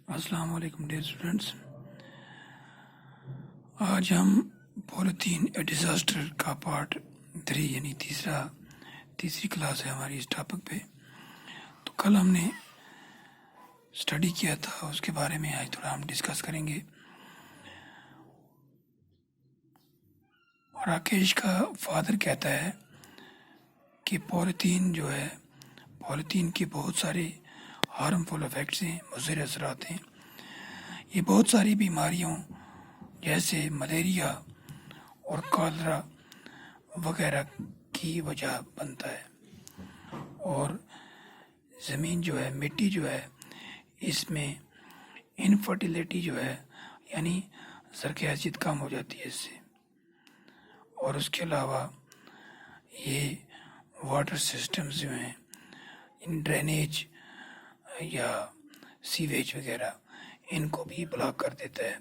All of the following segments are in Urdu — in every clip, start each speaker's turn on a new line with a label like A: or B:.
A: السلام علیکم ڈیئر اسٹوڈنٹس. آج ہم پولیتھین اے ڈیزاسٹر کا پارٹ 3 یعنی تیسری کلاس ہے ہماری اس ٹاپک پہ. تو کل ہم نے اسٹڈی کیا تھا، اس کے بارے میں آج تھوڑا ہم ڈسکس کریں گے. راکیش کا فادر کہتا ہے کہ پولیتھین کے بہت سارے ہارمفل افیکٹس ہیں، مضر اثرات ہیں. یہ بہت ساری بیماریوں جیسے ملیریا اور کالرا وغیرہ کی وجہ بنتا ہے. اور زمین مٹی اس میں انفرٹیلیٹی یعنی زرخ حیثیت کم ہو جاتی ہے اس سے. اور اس کے علاوہ یہ واٹر سسٹمز ان ڈرینیج یا سیویج وغیرہ ان کو بھی بلاک کر دیتا ہے،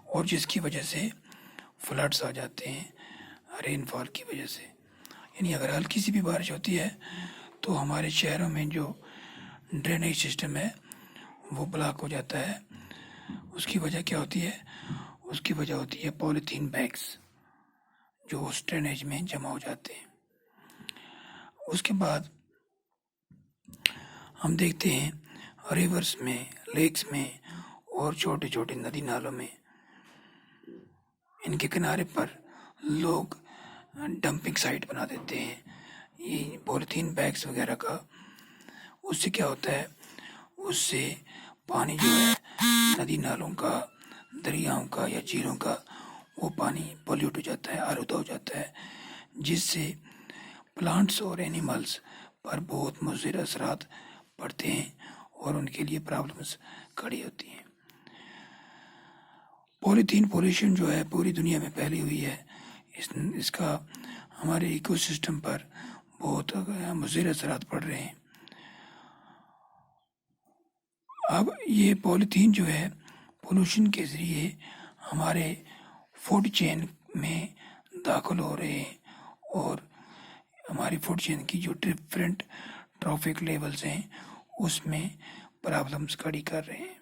A: اور جس کی وجہ سے فلڈس آ جاتے ہیں رین فال کی وجہ سے. یعنی اگر ہلکی سی بھی بارش ہوتی ہے تو ہمارے شہروں میں جو ڈرینیج سسٹم ہے وہ بلاک ہو جاتا ہے. اس کی وجہ کیا ہوتی ہے؟ اس کی وجہ ہوتی ہے پولیتھین بیگس جو اس ڈرینیج میں جمع ہو جاتے ہیں. اس کے بعد ہم دیکھتے ہیں ریورس میں، لیکس میں اور چھوٹے چھوٹے ندی نالوں میں ان کے کنارے پر لوگ ڈمپنگ سائٹ بنا دیتے ہیں یہ پولیتھین بیگس وغیرہ کا. اس سے کیا ہوتا ہے؟ اس سے پانی ندی نالوں کا، دریاؤں کا یا جھیلوں کا وہ پانی پولیوٹ ہو جاتا ہے، آلودہ ہو جاتا ہے، جس سے پلانٹس اور اینیملز پر بہت مضر اثرات پڑتے ہیں اور ان کے لیے پرابلمس کھڑی ہوتی ہیں. پولیتھین پولیوشن پوری دنیا میں پھیلی ہوئی ہے. اس کا ہمارے ایکو سسٹم پر بہت مضر اثرات پڑ رہے ہیں. اب یہ پولیتھین پولوشن کے ذریعے ہمارے فوڈ چین میں داخل ہو رہے ہیں، اور ہماری فوڈ چین کی جو ڈفرینٹ ٹرافک لیولز ہیں اس میں پرابلمس کھڑی کر رہے ہیں.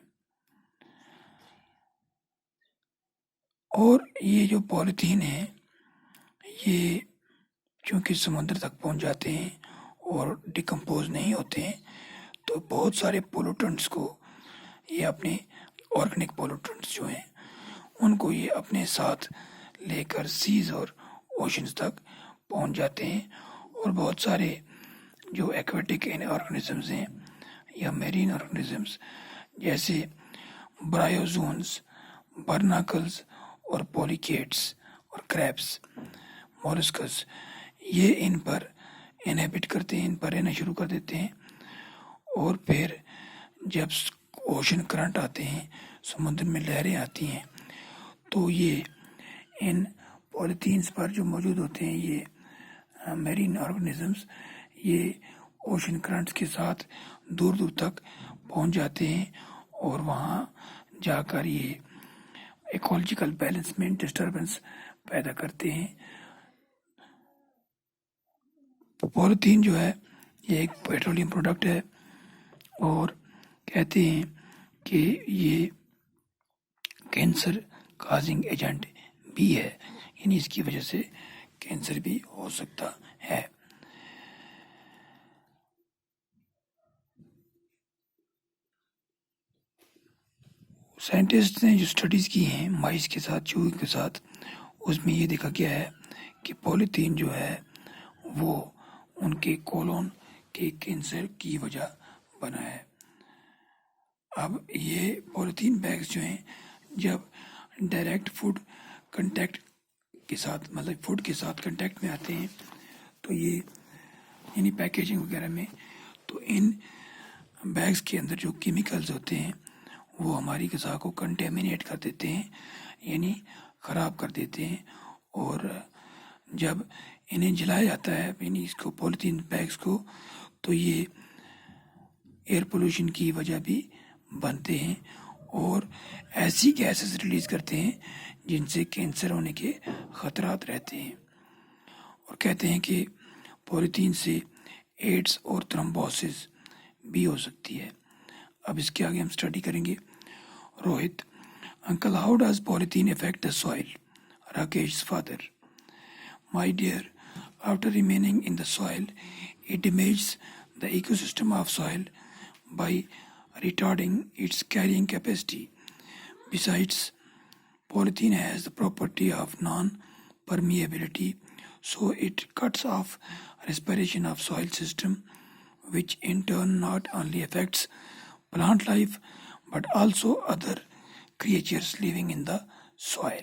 A: اور یہ جو پولیتھین ہے یہ چونکہ سمندر تک پہنچ جاتے ہیں اور ڈیکمپوز نہیں ہوتے ہیں تو بہت سارے پولوٹنٹس کو یہ اپنے آرگینک پولوٹنٹس ان کو یہ اپنے ساتھ لے کر سیز اور اوشنز تک پہنچ جاتے ہیں. اور بہت سارے جو ایکویٹک آرگنزمز ہیں یا میرین آرگنزمز جیسے برائیوزونز، برناکلز اور پولیکیٹس اور کریبس، مولسکس، یہ ان پر انہیبٹ کرتے ہیں، ان پر رہنا شروع کر دیتے ہیں. اور پھر جب اوشن کرنٹ آتے ہیں، سمندر میں لہریں آتی ہیں، تو یہ ان پولیتھینس پر جو موجود ہوتے ہیں یہ میرین آرگنزمز یہ اوشن کرنٹس کے ساتھ دور دور تک پہنچ جاتے ہیں اور وہاں جا کر یہ ایکولوجیکل بیلنس میں ڈسٹربنس پیدا کرتے ہیں. پولیتھین یہ ایک پیٹرولیم پروڈکٹ ہے، اور کہتے ہیں کہ یہ کینسر کازنگ ایجنٹ بھی ہے، یعنی اس کی وجہ سے کینسر بھی ہو سکتا ہے. سائنٹسٹ نے جو اسٹڈیز کی ہیں مائس کے ساتھ، چوہے کے ساتھ، اس میں یہ دیکھا گیا ہے کہ پولیتھین وہ ان کے کولون کے کینسر کی وجہ بنا ہے. اب یہ پولیتھین بیگز جب ڈائریکٹ فوڈ کے ساتھ کنٹیکٹ میں آتے ہیں تو یہ یعنی پیکیجنگ وغیرہ میں، تو ان بیگز کے اندر جو کیمیکلز ہوتے ہیں وہ ہماری غذا کو کنٹیمینیٹ کر دیتے ہیں، یعنی خراب کر دیتے ہیں. اور جب انہیں جلایا جاتا ہے یعنی اس کو پولیتھین بیگز کو، تو یہ ایئر پولوشن کی وجہ بھی بنتے ہیں اور ایسی گیسز ریلیز کرتے ہیں جن سے کینسر ہونے کے خطرات رہتے ہیں. اور کہتے ہیں کہ پولیتھین سے ایڈز اور تھرمبوسس بھی ہو سکتی ہے. اب اس کے آگے ہم اسٹڈی کریں گے. Rohit, uncle, how does polythene affect the soil? Rakesh's father, my dear, after remaining in the soil, it damages the ecosystem of soil by retarding its carrying capacity. Besides, polythene has the property of non-permeability, so it cuts off respiration of soil system, which in turn not only affects plant life but also other creatures living in the soil.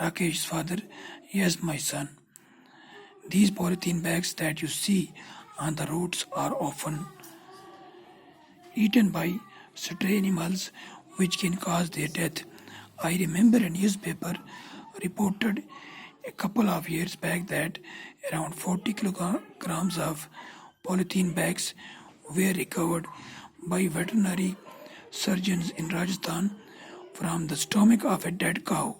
A: Rakesh's father, yes, my son. These polythene bags that you see on the roads are often eaten by stray animals, which can cause their death. I remember a newspaper reported a couple of years back that around 40 kilograms of polythene bags were recovered by veterinary surgeons in Rajasthan from the stomach of a dead cow.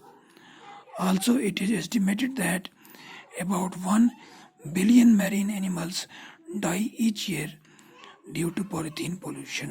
A: Also, it is estimated that about 1 billion marine animals die each year due to polythene pollution.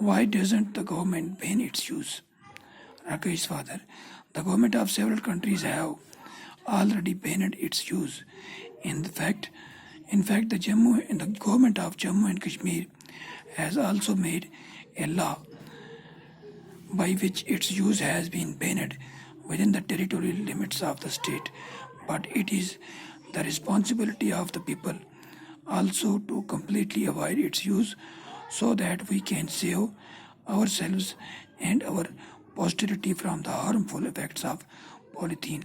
A: why doesn't the government ban its use? Rakesh's father, the government of several countries have already banned its use. In fact, the government of Jammu and Kashmir has also made a law by which its use has been banned within the territorial limits of the state. But it is the responsibility of the people also to completely avoid its use so that we can save ourselves and our posterity from the harmful effects of polythene.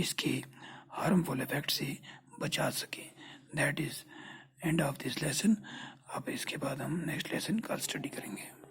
A: اس کے ہارمفل افیکٹ سے بچا سکیں. That is and of this lesson. اب اس کے بعد ہم نیکسٹ لیسن کل اسٹڈی کریں گے.